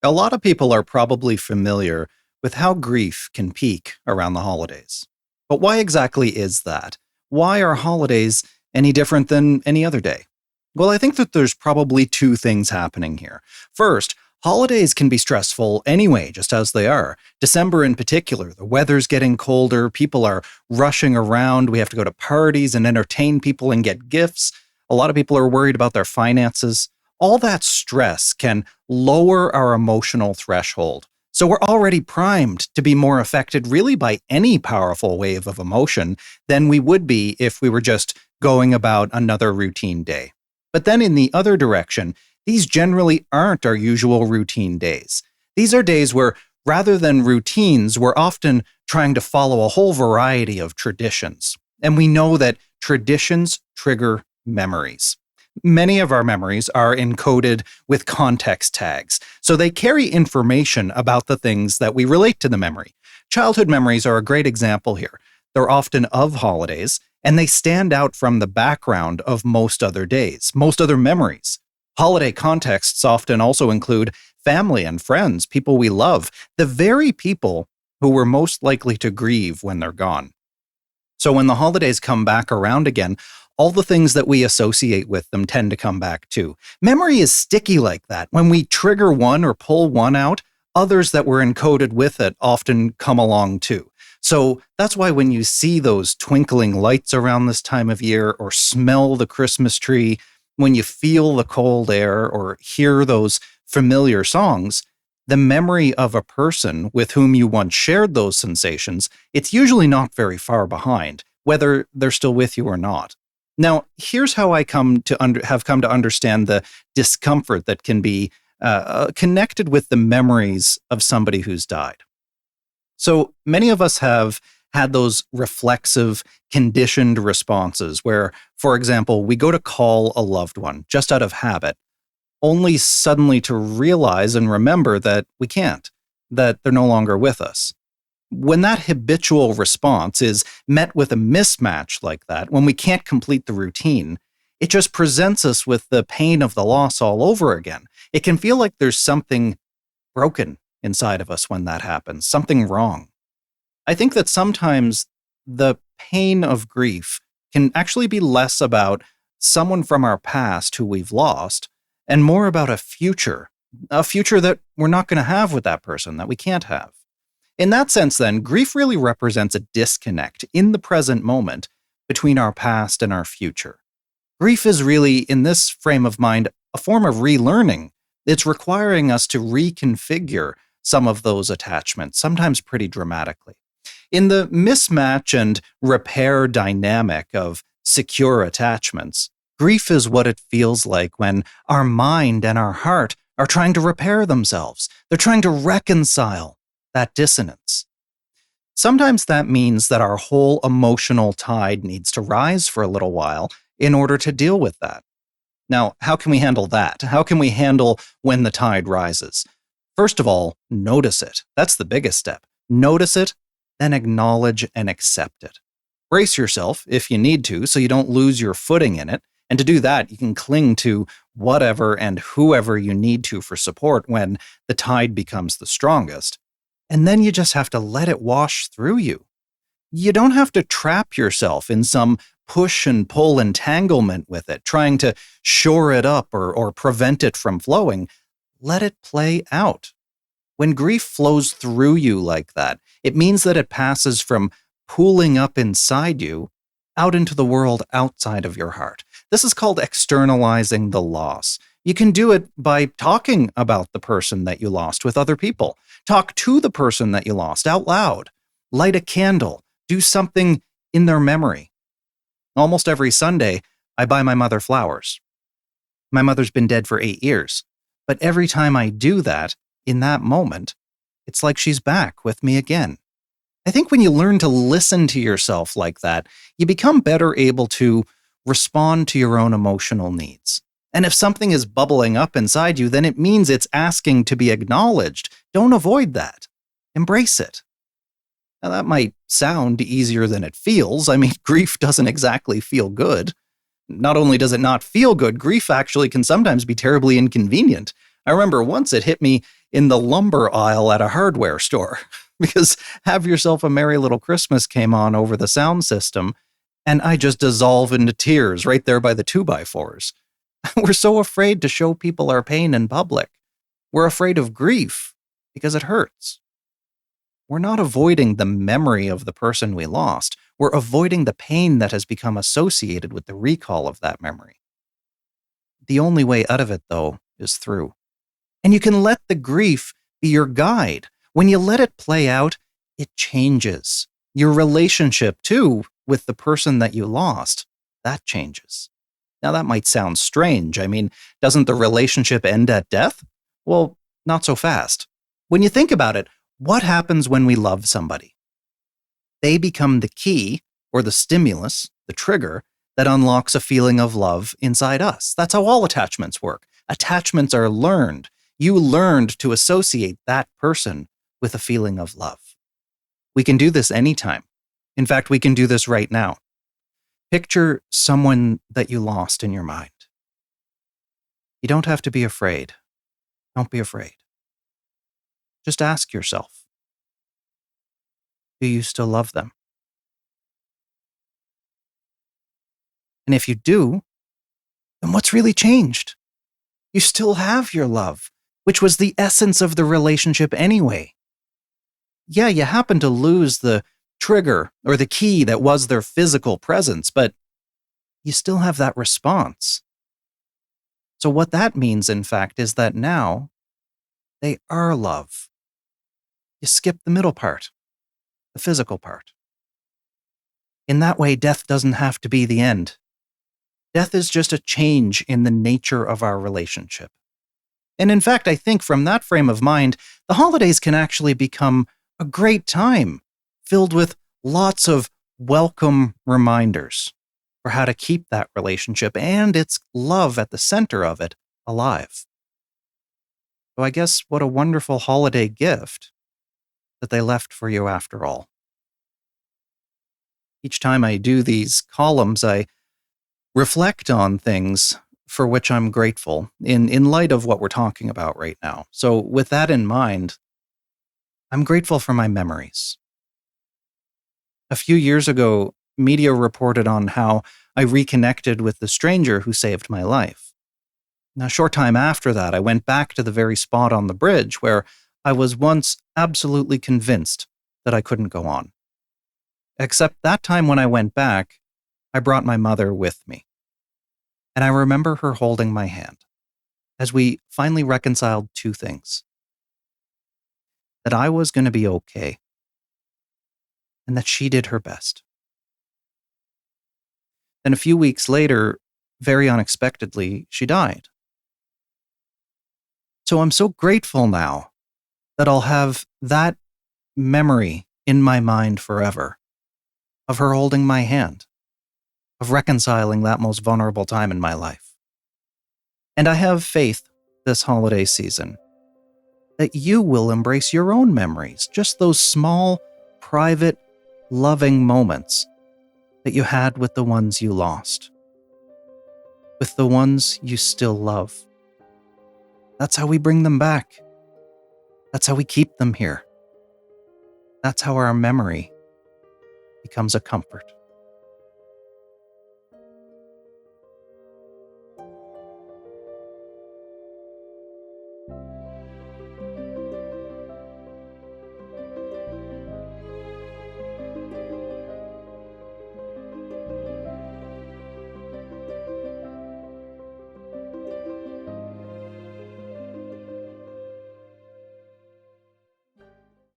A lot of people are probably familiar with how grief can peak around the holidays. But why exactly is that? Why are holidays any different than any other day? Well, I think that there's probably two things happening here. First, holidays can be stressful anyway, just as they are. December in particular, the weather's getting colder, people are rushing around, we have to go to parties and entertain people and get gifts. A lot of people are worried about their finances. All that stress can lower our emotional threshold. So we're already primed to be more affected really by any powerful wave of emotion than we would be if we were just going about another routine day. But then in the other direction, these generally aren't our usual routine days. These are days where, rather than routines, we're often trying to follow a whole variety of traditions. And we know that traditions trigger memories. Many of our memories are encoded with context tags, so they carry information about the things that we relate to the memory. Childhood memories are a great example here. They're often of holidays, and they stand out from the background of most other days, most other memories. Holiday contexts often also include family and friends, people we love, the very people who we're most likely to grieve when they're gone. So when the holidays come back around again, all the things that we associate with them tend to come back too. Memory is sticky like that. When we trigger one or pull one out, others that were encoded with it often come along too. So that's why when you see those twinkling lights around this time of year or smell the Christmas tree, when you feel the cold air or hear those familiar songs, the memory of a person with whom you once shared those sensations, it's usually not very far behind, whether they're still with you or not. Now, here's how I have come to understand the discomfort that can be connected with the memories of somebody who's died. So many of us have had those reflexive, conditioned responses where, for example, we go to call a loved one just out of habit, only suddenly to realize and remember that we can't, that they're no longer with us. When that habitual response is met with a mismatch like that, when we can't complete the routine, it just presents us with the pain of the loss all over again. It can feel like there's something broken inside of us when that happens, something wrong. I think that sometimes the pain of grief can actually be less about someone from our past who we've lost and more about a future that we're not going to have with that person, that we can't have. In that sense, then, grief really represents a disconnect in the present moment between our past and our future. Grief is really, in this frame of mind, a form of relearning. It's requiring us to reconfigure some of those attachments, sometimes pretty dramatically. In the mismatch and repair dynamic of secure attachments, grief is what it feels like when our mind and our heart are trying to repair themselves. They're trying to reconcile that dissonance. Sometimes that means that our whole emotional tide needs to rise for a little while in order to deal with that. Now, how can we handle that? How can we handle when the tide rises? First of all, notice it. That's the biggest step. Notice it, then acknowledge and accept it. Brace yourself if you need to so you don't lose your footing in it. And to do that, you can cling to whatever and whoever you need to for support when the tide becomes the strongest. And then you just have to let it wash through you. You don't have to trap yourself in some push and pull entanglement with it, trying to shore it up or prevent it from flowing. Let it play out. When grief flows through you like that, it means that it passes from pooling up inside you out into the world outside of your heart. This is called externalizing the loss. You can do it by talking about the person that you lost with other people. Talk to the person that you lost out loud. Light a candle. Do something in their memory. Almost every Sunday, I buy my mother flowers. My mother's been dead for 8 years, but every time I do that, in that moment, it's like she's back with me again. I think when you learn to listen to yourself like that, you become better able to respond to your own emotional needs. And if something is bubbling up inside you, then it means it's asking to be acknowledged. Don't avoid that. Embrace it. Now, that might sound easier than it feels. I mean, grief doesn't exactly feel good. Not only does it not feel good, grief actually can sometimes be terribly inconvenient. I remember once it hit me in the lumber aisle at a hardware store. Because Have Yourself a Merry Little Christmas came on over the sound system, and I just dissolve into tears right there by the 2x4s. We're so afraid to show people our pain in public. We're afraid of grief because it hurts. We're not avoiding the memory of the person we lost. We're avoiding the pain that has become associated with the recall of that memory. The only way out of it, though, is through. And you can let the grief be your guide. When you let it play out, it changes. Your relationship, too, with the person that you lost, that changes. Now, that might sound strange. I mean, doesn't the relationship end at death? Well, not so fast. When you think about it, what happens when we love somebody? They become the key, or the stimulus, the trigger, that unlocks a feeling of love inside us. That's how all attachments work. Attachments are learned. You learned to associate that person with a feeling of love. We can do this anytime. In fact, we can do this right now. Picture someone that you lost in your mind. You don't have to be afraid. Don't be afraid. Just ask yourself, do you still love them? And if you do, then what's really changed? You still have your love, which was the essence of the relationship anyway. Yeah, you happen to lose the trigger or the key that was their physical presence, but you still have that response. So what that means, in fact, is that now they are love. You skip the middle part, the physical part. In that way, death doesn't have to be the end. Death is just a change in the nature of our relationship. And in fact, I think from that frame of mind, the holidays can actually become a great time filled with lots of welcome reminders for how to keep that relationship and its love at the center of it alive. So I guess what a wonderful holiday gift that they left for you after all. Each time I do these columns, I reflect on things for which I'm grateful in light of what we're talking about right now. So with that in mind, I'm grateful for my memories. A few years ago, media reported on how I reconnected with the stranger who saved my life. Now, a short time after that, I went back to the very spot on the bridge where I was once absolutely convinced that I couldn't go on. Except that time when I went back, I brought my mother with me. And I remember her holding my hand as we finally reconciled two things. That I was going to be okay, and that she did her best. Then a few weeks later, very unexpectedly, she died. So I'm so grateful now that I'll have that memory in my mind forever of her holding my hand, of reconciling that most vulnerable time in my life. And I have faith this holiday season that you will embrace your own memories, just those small, private, loving moments that you had with the ones you lost, with the ones you still love. That's how we bring them back. That's how we keep them here. That's how our memory becomes a comfort.